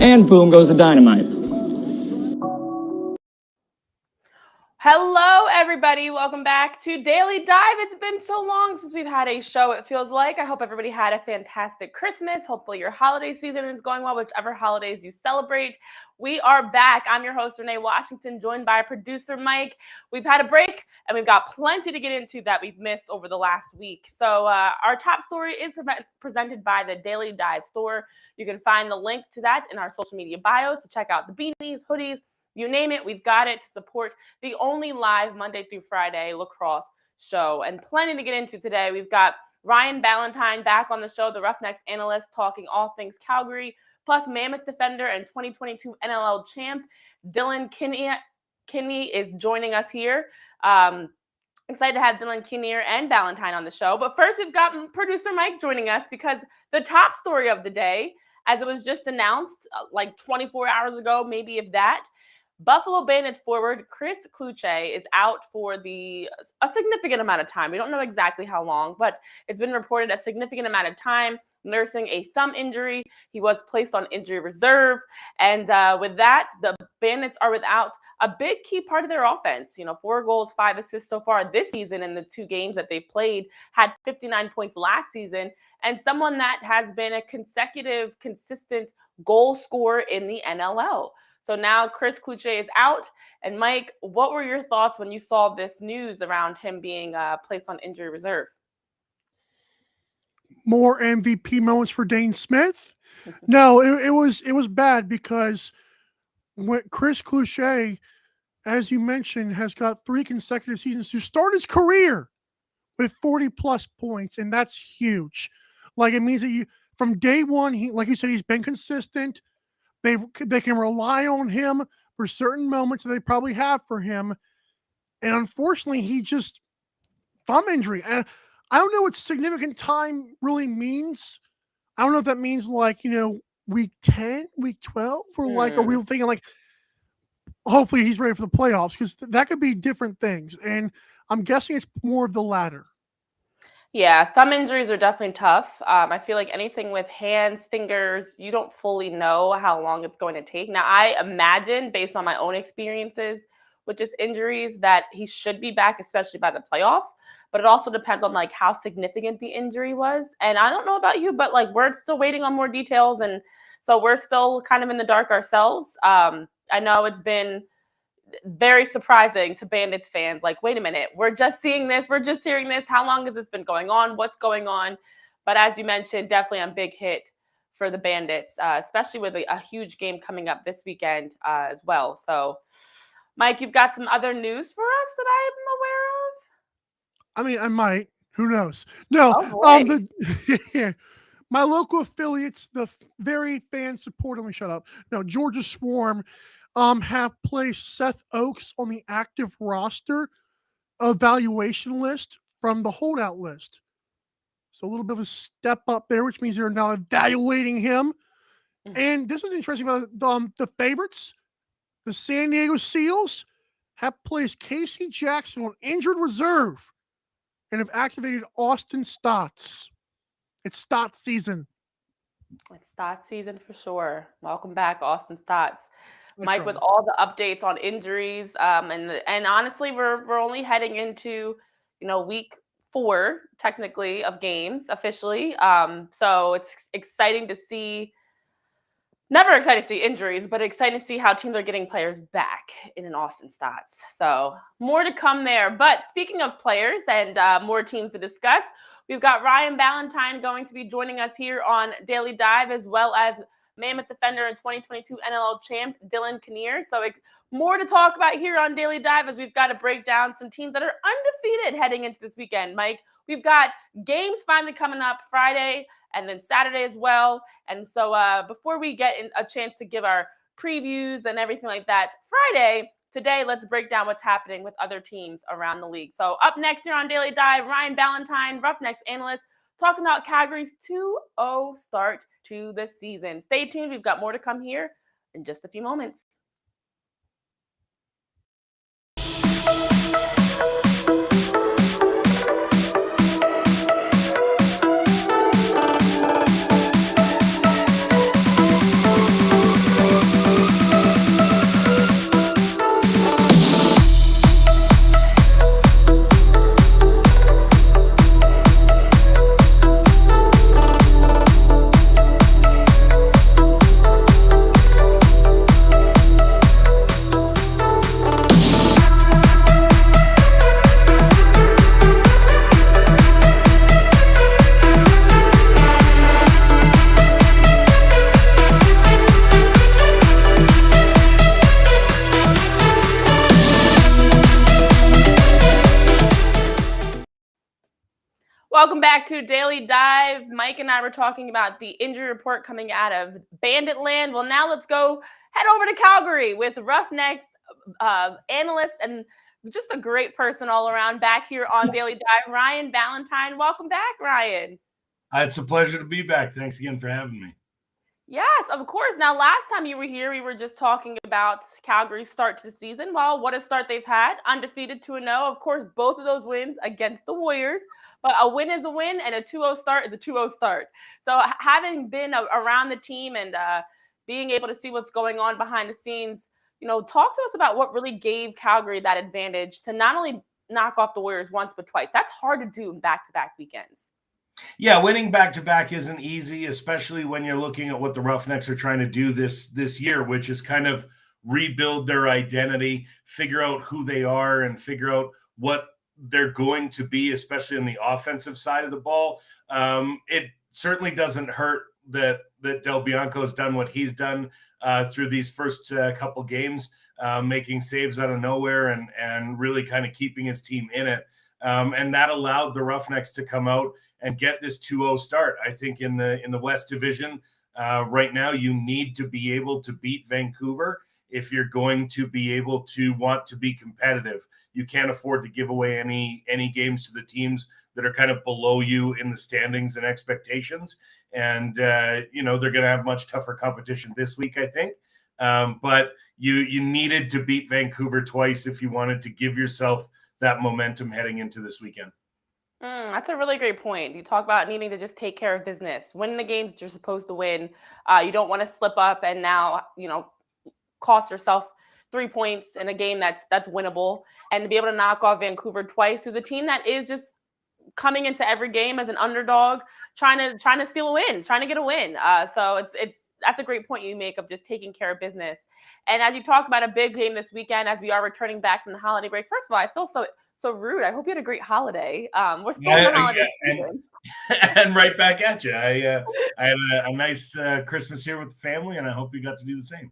and boom goes the dynamite. Hello, everybody. Welcome back to Daily Dive. It's been so long since we've had a show, it feels like. I hope everybody had a fantastic Christmas. Hopefully your holiday season is going well, whichever holidays you celebrate. We are back. I'm your host, Renee Washington, joined by producer Mike. We've had a break, and we've got plenty to get into that we've missed over the last week. So our top story is presented by the Daily Dive store. You can find the link to that in our social media bios to check out the beanies, hoodies, you name it, we've got it to support the only live Monday through Friday lacrosse show. And plenty to get into today. We've got Ryan Ballantine back on the show, the Roughnecks analyst, talking all things Calgary, plus Mammoth defender and 2022 NLL champ Dylan Kinney is joining us here. Excited to have Dylan Kinnear and Ballantine on the show. But first, we've got producer Mike joining us because the top story of the day, as it was just announced like 24 hours ago, maybe if that, Buffalo Bandits forward Chris Cloutier is out for a significant amount of time. We don't know exactly how long, but it's been reported a significant amount of time, nursing a thumb injury. He was placed on injury reserve. And with that, the Bandits are without a big key part of their offense. 4 goals, 5 assists so far this season in the 2 games that they've played, had 59 points last season, and someone that has been a consistent goal scorer in the NLL. So now Chris Cloutier is out. And Mike, what were your thoughts when you saw this news around him being placed on injury reserve? More MVP moments for Dane Smith? No, it was bad because when Chris Cloutier, as you mentioned, has got 3 consecutive seasons to start his career with 40-plus points, and that's huge. Like, it means that from day one, like you said, he's been consistent. They can rely on him for certain moments that they probably have for him. And unfortunately, he just thumb injury. And I don't know what significant time really means. I don't know if that means week 10, week 12, or are we thinking hopefully he's ready for the playoffs, because that could be different things. And I'm guessing it's more of the latter. Yeah, thumb injuries are definitely tough. I feel like anything with hands, fingers, you don't fully know how long it's going to take. Now, I imagine, based on my own experiences with just injuries, that he should be back, especially by the playoffs. But it also depends on how significant the injury was. And I don't know about you, but we're still waiting on more details. And so we're still kind of in the dark ourselves. I know it's been very surprising to Bandits fans. Wait a minute, we're just seeing this, we're just hearing this. How long has this been going on? What's going on? But as you mentioned, definitely a big hit for the Bandits, especially with a huge game coming up this weekend as well. So, Mike, you've got some other news for us that I'm aware of? I mean, I might. Who knows? No. My local affiliates, the very fan-supported, let me shut up. No, Georgia Swarm, have placed Seth Oakes on the active roster evaluation list from the holdout list. So a little bit of a step up there, which means they're now evaluating him. And this is interesting about the favorites. The San Diego Seals have placed Casey Jackson on injured reserve and have activated Austin Stotts. It's Stotts season. It's Stotts season for sure. Welcome back, Austin Stotts. That's Mike, right. with all the updates on injuries, and honestly, we're only heading into week 4 technically of games officially. So it's exciting to see. Never excited to see injuries, but excited to see how teams are getting players back in an Austin Stotts. So more to come there. But speaking of players and more teams to discuss, we've got Ryan Ballantine going to be joining us here on Daily Dive, as well as Mammoth defender and 2022 NLL champ Dylan Kinnear. So more to talk about here on Daily Dive, as we've got to break down some teams that are undefeated heading into this weekend. Mike, we've got games finally coming up Friday and then Saturday as well. And so before we get a chance to give our previews and everything like that, today, let's break down what's happening with other teams around the league. So up next here on Daily Dive, Ryan Ballantine, Roughnecks analyst, talking about Calgary's 2-0 start to the season. Stay tuned. We've got more to come here in just a few moments. Welcome back to Daily Dive. Mike and I were talking about the injury report coming out of Bandit Land. Well, now let's go head over to Calgary with Roughnecks analyst and just a great person all around back here on Daily Dive, Ryan Ballantine. Welcome back, Ryan. It's a pleasure to be back. Thanks again for having me. Yes, of course. Now, last time you were here, we were just talking about Calgary's start to the season. Well, what a start they've had. Undefeated 2-0. Of course, both of those wins against the Warriors. But a win is a win, and a 2-0 start is a 2-0 start. So having been around the team and being able to see what's going on behind the scenes, talk to us about what really gave Calgary that advantage to not only knock off the Warriors once, but twice. That's hard to do in back-to-back weekends. Yeah, winning back-to-back isn't easy, especially when you're looking at what the Roughnecks are trying to do this year, which is kind of rebuild their identity, figure out who they are, and figure out what they're going to be, especially on the offensive side of the ball. It certainly doesn't hurt that Del Bianco's done what he's done through these first couple games, making saves out of nowhere and really kind of keeping his team in it. And that allowed the Roughnecks to come out and get this 2-0 start. I think in the West Division right now, you need to be able to beat Vancouver if you're going to be able to want to be competitive. You can't afford to give away any games to the teams that are kind of below you in the standings and expectations. And, they're going to have much tougher competition this week, I think. But you needed to beat Vancouver twice if you wanted to give yourself that momentum heading into this weekend. That's a really great point. You talk about needing to just take care of business. Win the games you're supposed to win. You don't want to slip up and now, cost yourself 3 points in a game that's winnable, and to be able to knock off Vancouver twice, who's a team that is just coming into every game as an underdog, trying to steal a win, trying to get a win. So that's a great point you make of just taking care of business. And as you talk about a big game this weekend, as we are returning back from the holiday break, first of all, I feel so rude. I hope you had a great holiday. We're still in the holiday season. And right back at you. I had a nice Christmas here with the family, and I hope you got to do the same.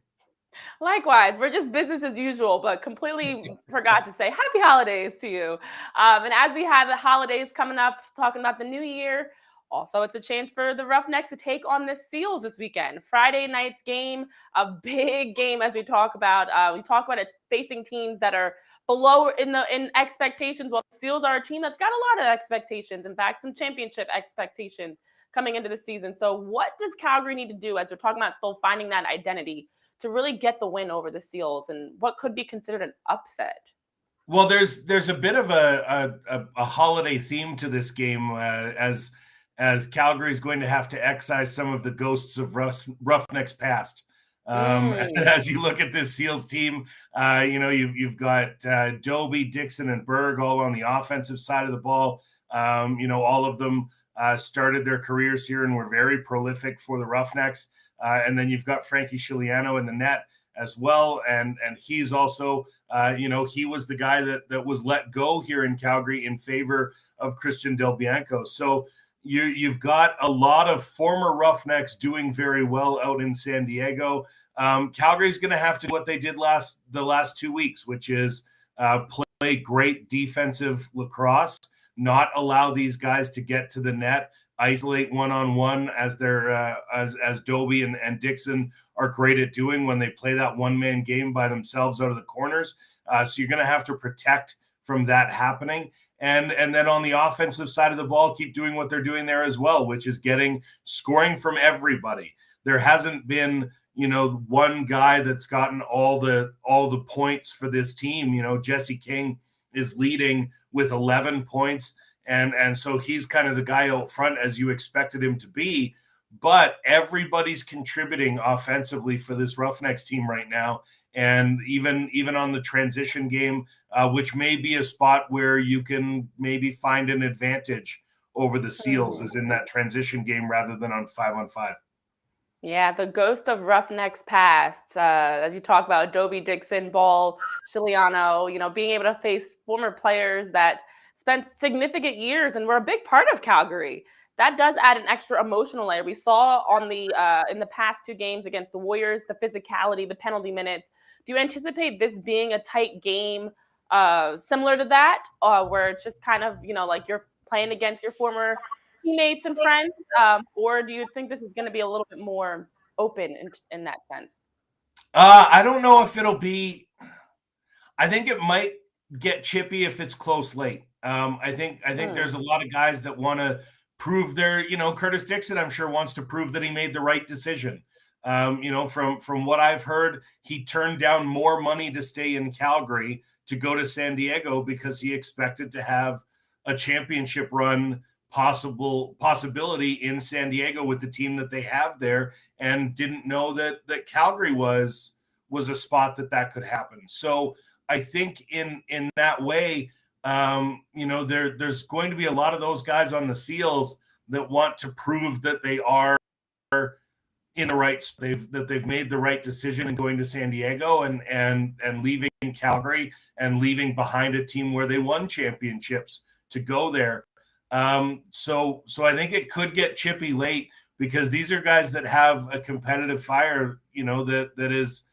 Likewise, we're just business as usual, but completely forgot to say happy holidays to you. And as we have the holidays coming up, talking about the new year, also it's a chance for the Roughnecks to take on the Seals this weekend. Friday night's game, a big game as we talk about. We talk about it facing teams that are below in expectations. Well, the Seals are a team that's got a lot of expectations. In fact, some championship expectations coming into the season. So what does Calgary need to do as we're talking about still finding that identity to really get the win over the Seals, and what could be considered an upset? Well, there's a bit of a holiday theme to this game as Calgary is going to have to excise some of the ghosts of Roughnecks past. As you look at this Seals team, you've got Doby, Dixon, and Berg all on the offensive side of the ball. All of them started their careers here and were very prolific for the Roughnecks. And then you've got Frankie Chiliano in the net as well. And he's also, he was the guy that was let go here in Calgary in favor of Christian Del Bianco. So you've got a lot of former Roughnecks doing very well out in San Diego. Calgary's going to have to do what they did the last 2 weeks, which is play great defensive lacrosse, not allow these guys to get to the net, isolate one-on-one as as Doby and Dixon are great at doing when they play that one-man game by themselves out of the corners. So you're going to have to protect from that happening. And then on the offensive side of the ball, keep doing what they're doing there as well, which is scoring from everybody. There hasn't been, one guy that's gotten all the points for this team. Jesse King is leading with 11 points. And so he's kind of the guy out front as you expected him to be. But everybody's contributing offensively for this Roughnecks team right now. And even on the transition game, which may be a spot where you can maybe find an advantage over the Seals is in that transition game rather than on 5-on-5. Yeah, the ghost of Roughnecks past, as you talk about Adobe, Dixon, Ball, Chiliano, being able to face former players that spent significant years and were a big part of Calgary. That does add an extra emotional layer. We saw on in the past 2 games against the Warriors, the physicality, the penalty minutes. Do you anticipate this being a tight game similar to that, where it's just kind of, like you're playing against your former teammates and friends? Or do you think this is going to be a little bit more open in that sense? I don't know if it'll be. I think it might get chippy if it's close late. I think there's a lot of guys that want to prove their, Curtis Dixon, I'm sure, wants to prove that he made the right decision. From what I've heard, he turned down more money to stay in Calgary to go to San Diego because he expected to have a championship run possibility in San Diego with the team that they have there, and didn't know that Calgary was a spot that could happen. So I think in that way, there's going to be a lot of those guys on the Seals that want to prove that they are in the right, they've made the right decision in going to San Diego and leaving Calgary and leaving behind a team where they won championships to go there. So I think it could get chippy late because these are guys that have a competitive fire, that is,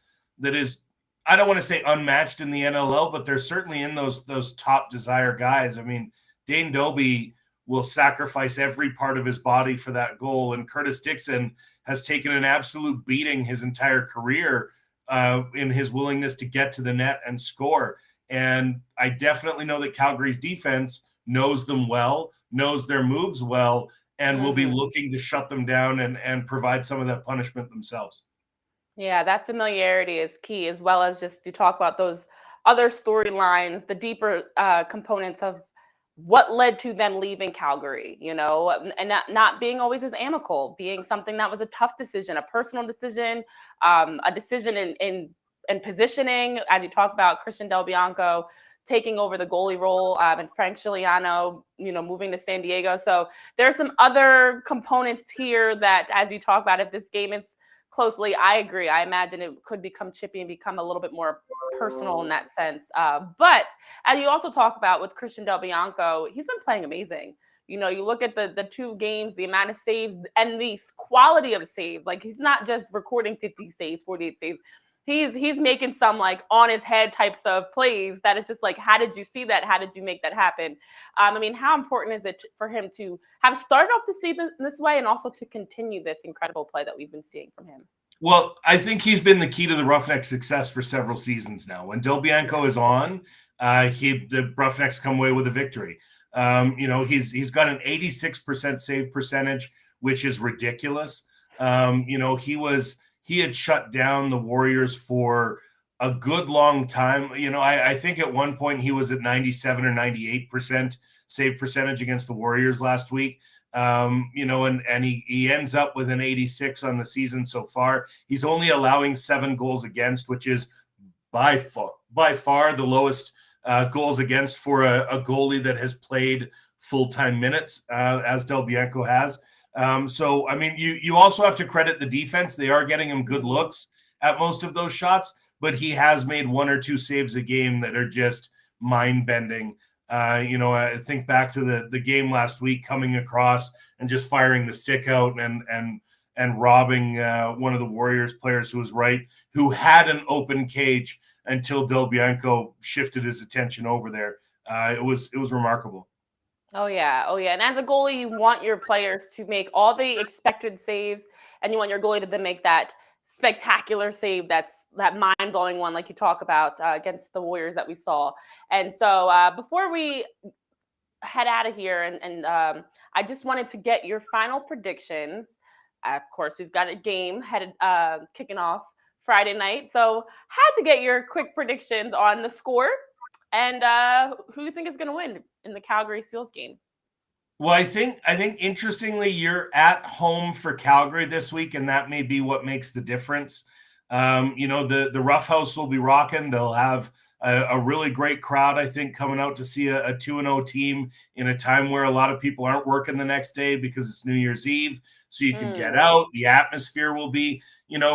I don't want to say unmatched in the NLL, but they're certainly in those top desire guys. I mean, Dane Dobbie will sacrifice every part of his body for that goal, and Curtis Dixon has taken an absolute beating his entire career in his willingness to get to the net and score. And I definitely know that Calgary's defense knows them well, knows their moves well, and will be looking to shut them down and provide some of that punishment themselves. Yeah, that familiarity is key, as well as just to talk about those other storylines, the deeper components of what led to them leaving Calgary, and not being always as amicable, being something that was a tough decision, a personal decision, a decision in positioning, as you talk about Christian Del Bianco taking over the goalie role, and Frank Chiliano, moving to San Diego. So there's some other components here that, as you talk about, if this game is closely, I agree. I imagine it could become chippy and become a little bit more personal in that sense. But as you also talk about with Christian Del Bianco, he's been playing amazing. You look at the 2 games, the amount of saves and the quality of saves. Like, he's not just recording 50 saves, 48 saves. He's making some like on his head types of plays that is just like, how did you see that? How did you make that happen? I mean, how important is it for him to have started off the season this way and also to continue this incredible play that we've been seeing from him? Well, I think he's been the key to the Roughnecks' success for several seasons now. When Del Bianco is on, the Roughnecks come away with a victory. He's got an 86% save percentage, which is ridiculous. He had shut down the Warriors for a good long time. I think at one point he was at 97 or 98% save percentage against the Warriors last week. And he ends up with an 86 on the season so far. He's only allowing 7 goals against, which is by far the lowest goals against for a goalie that has played full-time minutes, as Del Bianco has. So, I mean, you also have to credit the defense. They are getting him good looks at most of those shots, but he has made 1 or 2 saves a game that are just mind-bending. I think back to the game last week, coming across and just firing the stick out and robbing one of the Warriors players who had an open cage until Del Bianco shifted his attention over there. It was remarkable. Oh yeah. And as a goalie, you want your players to make all the expected saves, and you want your goalie to then make that spectacular save, that mind-blowing one like you talk about against the Warriors that we saw. And so before we head out of here, and I just wanted to get your final predictions. Of course, we've got a game kicking off Friday night, so had to get your quick predictions on the score and who you think is going to win in the Calgary Seals game. Well, I think interestingly, you're at home for Calgary this week, and that may be what makes the difference. The Rough House will be rocking. They'll have a really great crowd, I think, coming out to see a 2-0 team in a time where a lot of people aren't working the next day because it's New Year's Eve. So you can get out. The atmosphere will be,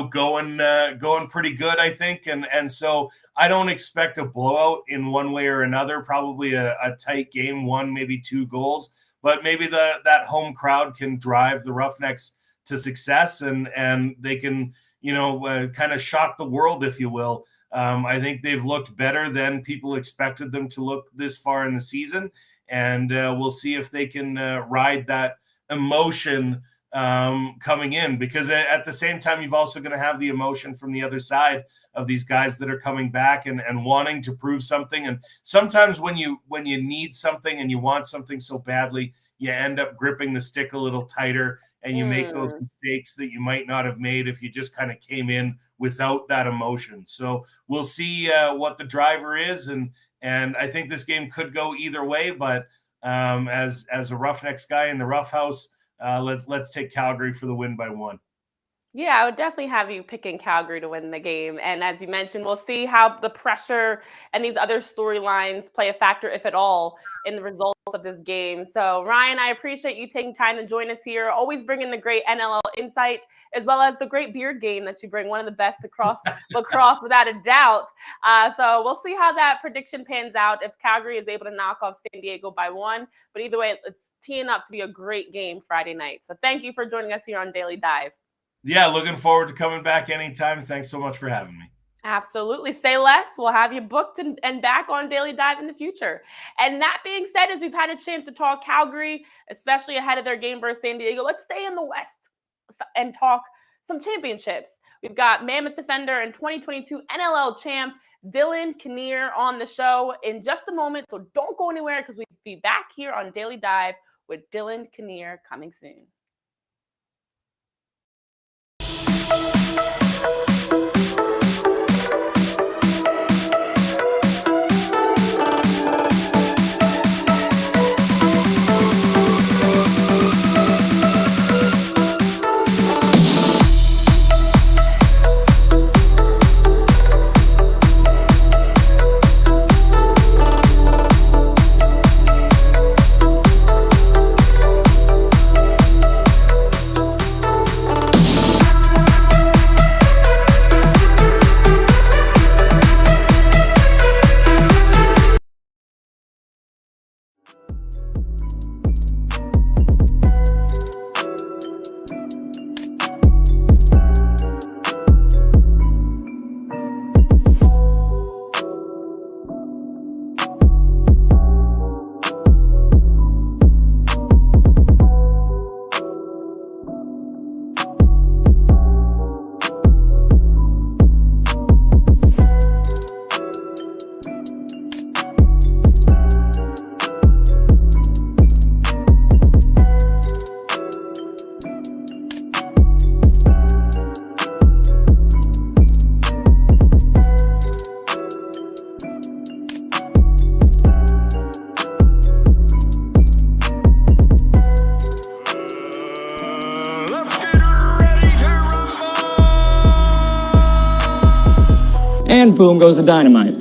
going pretty good, I think. And so I don't expect a blowout in one way or another, probably a tight game, 1, maybe 2 goals. But maybe that home crowd can drive the Roughnecks to success, and they can, kind of shock the world, if you will. I think they've looked better than people expected them to look this far in the season. and we'll see if they can ride that emotion coming in, because at the same time, you've also going to have the emotion from the other side of these guys that are coming back and wanting to prove something. And sometimes when you need something and you want something so badly, you end up gripping the stick a little tighter, and you make those mistakes that you might not have made if you just kind of came in without that emotion. So we'll see what the driver is, and I think this game could go either way. But as a Roughnecks guy in the Rough House, let's take Calgary for the win by 1. Yeah, I would definitely have you picking Calgary to win the game. And as you mentioned, we'll see how the pressure and these other storylines play a factor, if at all, in the results of this game. So, Ryan, I appreciate you taking time to join us here, always bringing the great NLL insight, as well as the great beard game that you bring, one of the best across lacrosse, without a doubt. So we'll see how that prediction pans out, if Calgary is able to knock off San Diego by 1. But either way, it's teeing up to be a great game Friday night. So thank you for joining us here on Daily Dive. Yeah, looking forward to coming back anytime. Thanks so much for having me. Absolutely. Say less. We'll have you booked and back on Daily Dive in the future. And that being said, as we've had a chance to talk Calgary, especially ahead of their game versus San Diego, let's stay in the West and talk some championships. We've got Mammoth defender and 2022 NLL champ Dylan Kinnear on the show in just a moment. So don't go anywhere, because we'll be back here on Daily Dive with Dylan Kinnear coming soon. And boom goes the dynamite.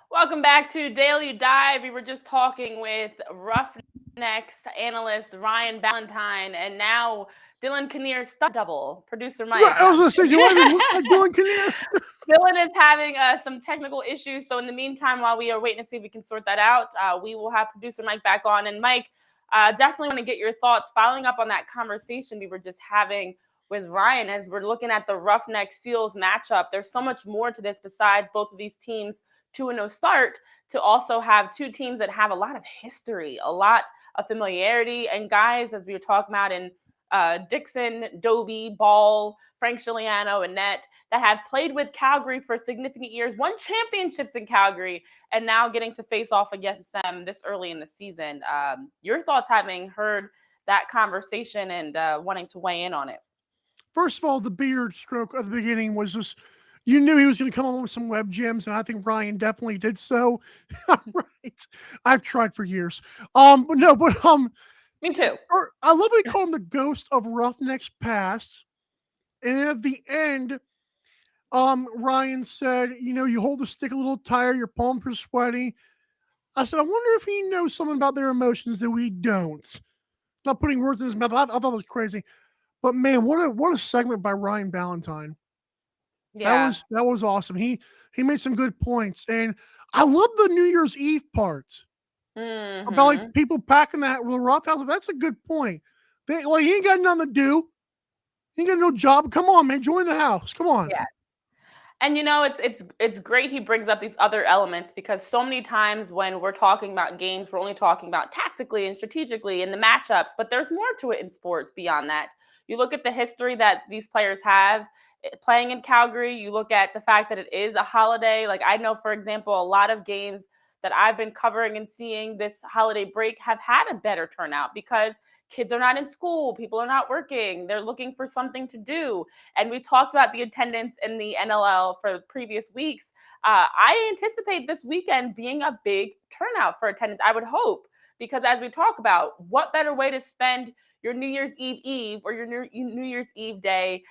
Welcome back to Daily Dive. We were just talking with Roughnecks analyst Ryan Ballantine, and now Dylan Kinnear's stunt double, producer Mike. I was going to say, do I even look like Dylan Kinnear? Dylan is having some technical issues, so in the meantime, while we are waiting to see if we can sort that out, we will have producer Mike back on. And Mike, definitely want to get your thoughts following up on that conversation we were just having with Ryan as we're looking at the Roughnecks Seals matchup. There's so much more to this besides both of these teams 2-0 start, to also have two teams that have a lot of history, a lot of familiarity, and guys, as we were talking about in Dixon, Doby, Ball, Frank Chiliano, and Net, that have played with Calgary for significant years, won championships in Calgary, and now getting to face off against them this early in the season. Your thoughts, having heard that conversation and wanting to weigh in on it? First of all, the beard stroke at the beginning was just, you knew he was going to come on with some web gems, and I think Ryan definitely did so. Right. I've tried for years. Me too. I love we call him the ghost of Roughnecks past. And at the end, Ryan said, you hold the stick a little tighter, your palms are sweaty. I said, I wonder if he knows something about their emotions that we don't. Not putting words in his mouth. I thought it was crazy. But man, what a segment by Ryan Ballantine. Yeah. That was awesome. He made some good points. And I love the New Year's Eve part. Mm-hmm. About like people packing the rough house. That's a good point. He ain't got nothing to do. He ain't got no job. Come on, man. Join the house. Come on. Yeah. And it's great he brings up these other elements, because so many times when we're talking about games, we're only talking about tactically and strategically and the matchups, but there's more to it in sports beyond that. You look at the history that these players have playing in Calgary. You look at the fact that it is a holiday. Like, I know, for example, a lot of games that I've been covering and seeing this holiday break have had a better turnout because kids are not in school, people are not working, they're looking for something to do. And we talked about the attendance in the NLL for previous weeks. I anticipate this weekend being a big turnout for attendance, I would hope, because as we talk about, what better way to spend your New Year's Eve or your New Year's Eve day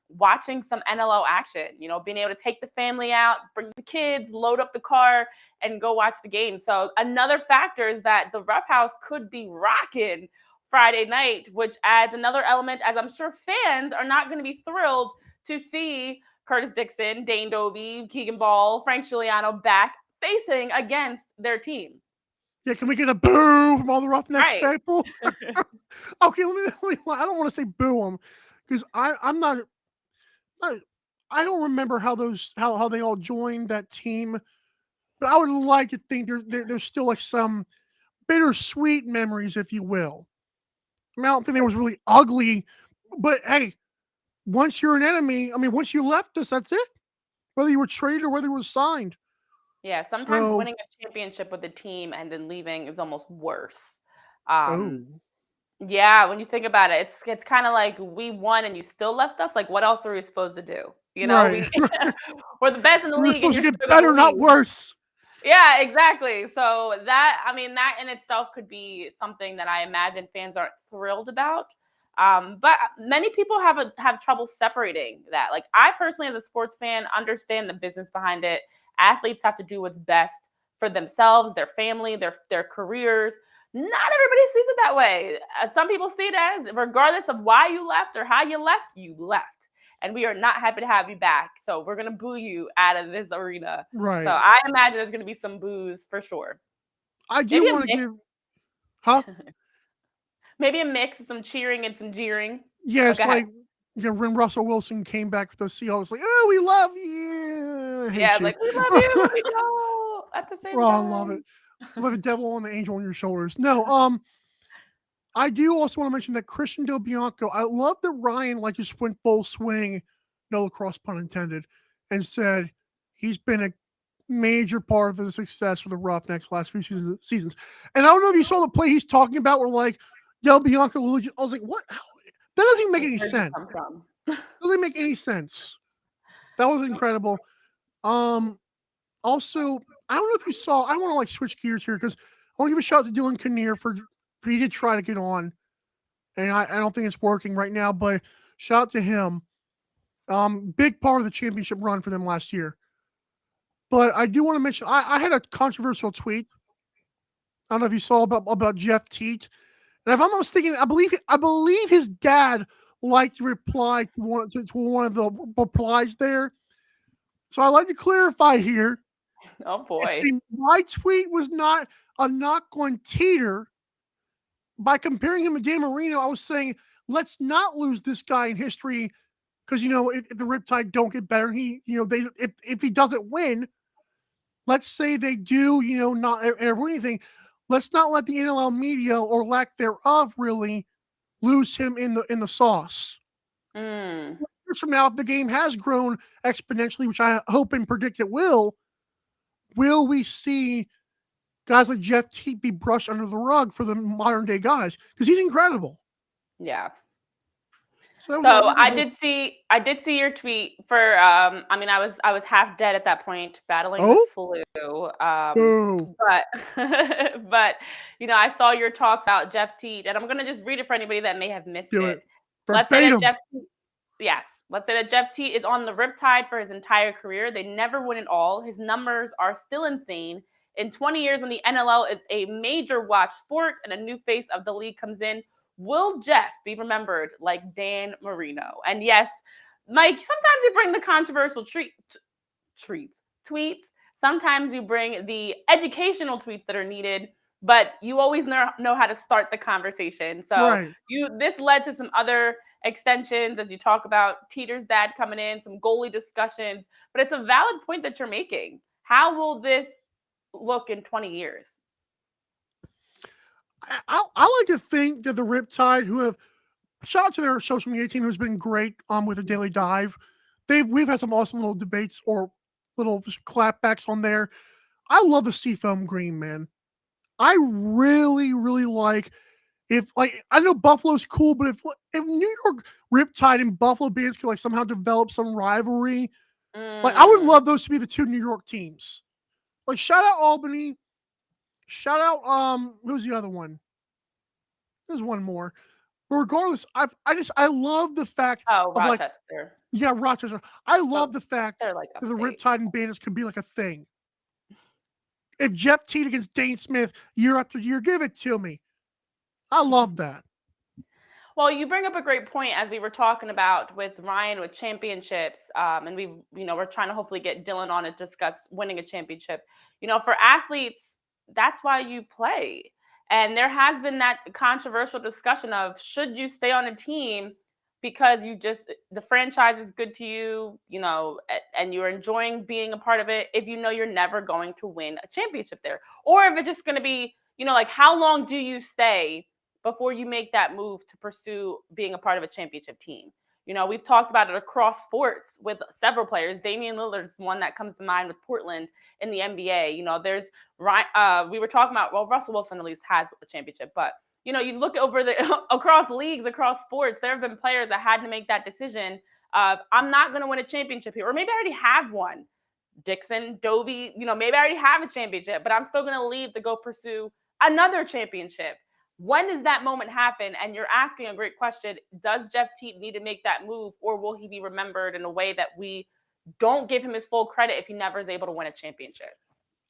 watching some NLL action, being able to take the family out, bring the kids, load up the car, and go watch the game. So another factor is that the Rough House could be rocking Friday night, which adds another element, as I'm sure fans are not going to be thrilled to see Curtis Dixon, Dane Dobie, Keegan Ball, Frank Giuliano back facing against their team. Yeah, can we get a boo from all the Roughnecks Right. faithful? Okay, let me. I don't want to say boo them because I'm not. I don't remember how they all joined that team, but I would like to think there's still like some bittersweet memories, if you will. I mean, I don't think they was really ugly, but hey, once you're an enemy, I mean, once you left us, that's it. Whether you were traded or whether you were signed. Yeah, sometimes So, winning a championship with a team and then leaving is almost worse. oh, Yeah, when you think about it, it's kind of like we won and you still left us. Like, what else are we supposed to do? right. We're the best in the We're league, and supposed to you're get still better, gonna not leave. worse. Yeah, exactly. So that in itself could be something that I imagine fans aren't thrilled about. But many people have trouble separating that. Like, I personally, as a sports fan, understand the business behind it. Athletes have to do what's best for themselves, their family, their careers. Not everybody sees it that way. Some people see it as, regardless of why you left or how you left. And we are not happy to have you back. So we're going to boo you out of this arena. Right. So I imagine there's going to be some boos for sure. I do want to give, huh? Maybe a mix of some cheering and some jeering. Yes, like when Russell Wilson came back with the Seahawks, like, oh, we love you. Yeah, like, we love you, but we don't at the same time. I love it. Love the devil and the angel on your shoulders. No, I do also want to mention that Christian Del Bianco, I love that Ryan just went full swing, no lacrosse pun intended, and said he's been a major part of the success for the Roughnecks last few seasons. And I don't know if you saw the play he's talking about where Del Bianco, I was like, what? That doesn't even make any sense. Doesn't make any sense. That was incredible. Also, I don't know if you saw, I want to switch gears here because I want to give a shout out to Dylan Kinnear for he did try to get on. And I don't think it's working right now, but shout out to him. Big part of the championship run for them last year. But I do want to mention, I had a controversial tweet. I don't know if you saw about Jeff Teat. And if I'm not mistaken, I believe his dad liked to reply to one of the replies there. So I'd like to clarify here. Oh boy. My tweet was not a knock on Teeter. By comparing him to Dan Marino, I was saying, let's not lose this guy in history because, if the Riptide don't get better, if he doesn't win, let's say they do, not ever anything. Let's not let the NLL media or lack thereof really lose him in the sauce. Years from now, if the game has grown exponentially, which I hope and predict it will we see guys like Jeff Teat be brushed under the rug for the modern day guys? Because he's incredible. Yeah. So I did see your tweet for I was half dead at that point, battling the flu. But I saw your talks about Jeff Teat, and I'm gonna just read it for anybody that may have missed it. Let's say that Jeff Teat is on the Riptide for his entire career. They never win it all. His numbers are still insane. In 20 years, when the NLL is a major watch sport and a new face of the league comes in, will Jeff be remembered like Dan Marino? And yes, Mike, sometimes you bring the controversial tweets. Sometimes you bring the educational tweets that are needed. but you always know how to start the conversation. So Right. this led to some other extensions, as you talk about Teeter's dad coming in, some goalie discussions, but it's a valid point that you're making. How will this look in 20 years? I like to think that the Riptide, who have shout out to their social media team, who's been great with the Daily Dive. We've had some awesome little debates or little clapbacks on there. I love the seafoam green, man. I really, really like I know Buffalo's cool, but if New York Riptide and Buffalo Bandits could somehow develop some rivalry, I would love those to be the two New York teams. Shout out Albany. Shout out who's the other one? There's one more. But regardless, I love the fact of Rochester. Rochester. I love the fact that the Riptide and Bandits could be a thing. If Jeff Teat against Dane Smith year after year, give it to me. I love that. Well, you bring up a great point, as we were talking about with Ryan with championships, and we're trying to hopefully get Dylan on to discuss winning a championship. For athletes, that's why you play. And there has been that controversial discussion of, should you stay on a team because the franchise is good to you, and you're enjoying being a part of it, if you're never going to win a championship there, or if it's just going to be, how long do you stay before you make that move to pursue being a part of a championship team? We've talked about it across sports with several players. Damian Lillard's one that comes to mind with Portland in the NBA. There's we were talking about, Russell Wilson at least has a championship, but you look over across leagues, across sports, there have been players that had to make that decision of, I'm not going to win a championship here, or maybe I already have one. Dixon, Dobie, maybe I already have a championship, but I'm still going to leave to go pursue another championship. When does that moment happen? And you're asking a great question. Does Jeff Teat need to make that move, or will he be remembered in a way that we don't give him his full credit if he never is able to win a championship?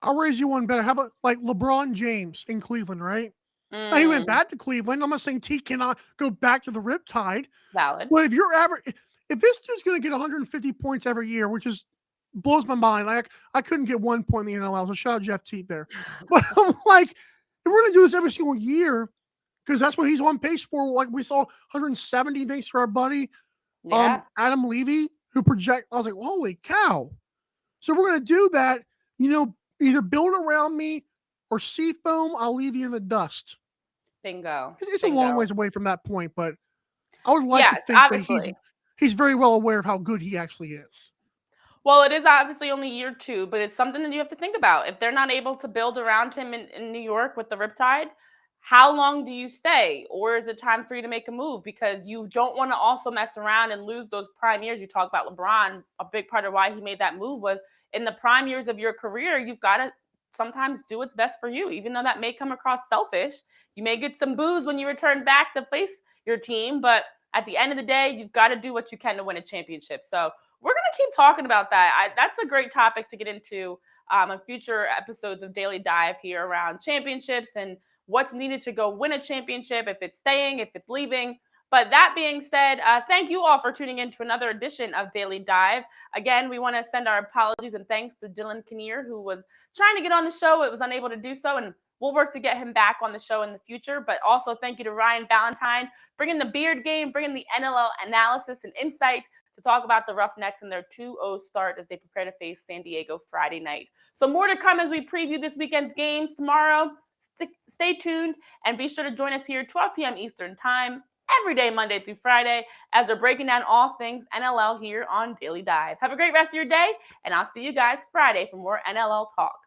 I'll raise you one better. How about LeBron James in Cleveland, right? Now, he went back to Cleveland. I'm not saying Teat cannot go back to the Riptide. Valid. But if this dude's going to get 150 points every year, which blows my mind. I couldn't get 1 point in the NLL, so shout out Jeff Teat there. But I'm if we're going to do this every single year, because that's what he's on pace for. We saw 170 thanks to our buddy Adam Levy, who I was like, holy cow. So we're going to do that, either build around me or seafoam, I'll leave you in the dust. Bingo. It's a long ways away from that point, but I would like to think that he's very well aware of how good he actually is. Well, it is obviously only year 2, but it's something that you have to think about. If they're not able to build around him in New York with the Riptide, how long do you stay? Or is it time for you to make a move? Because you don't want to also mess around and lose those prime years. You talk about LeBron. A big part of why he made that move was, in the prime years of your career, you've got to sometimes do what's best for you, even though that may come across selfish. You may get some boos when you return back to face your team, but at the end of the day, you've got to do what you can to win a championship. So we're going to keep talking about that. That's a great topic to get into in future episodes of Daily Dive here around championships and what's needed to go win a championship, if it's staying, if it's leaving. But that being said, thank you all for tuning in to another edition of Daily Dive. Again, we want to send our apologies and thanks to Dylan Kinnear, who was trying to get on the show. It was unable to do so, and we'll work to get him back on the show in the future. But also thank you to Ryan Ballantine, bringing the beard game, bringing the NLL analysis and insight to talk about the Roughnecks and their 2-0 start as they prepare to face San Diego Friday night. So more to come as we preview this weekend's games tomorrow. Stay tuned and be sure to join us here 12 p.m. Eastern Time every day, Monday through Friday, as we're breaking down all things NLL here on Daily Dive. Have a great rest of your day, and I'll see you guys Friday for more NLL talk.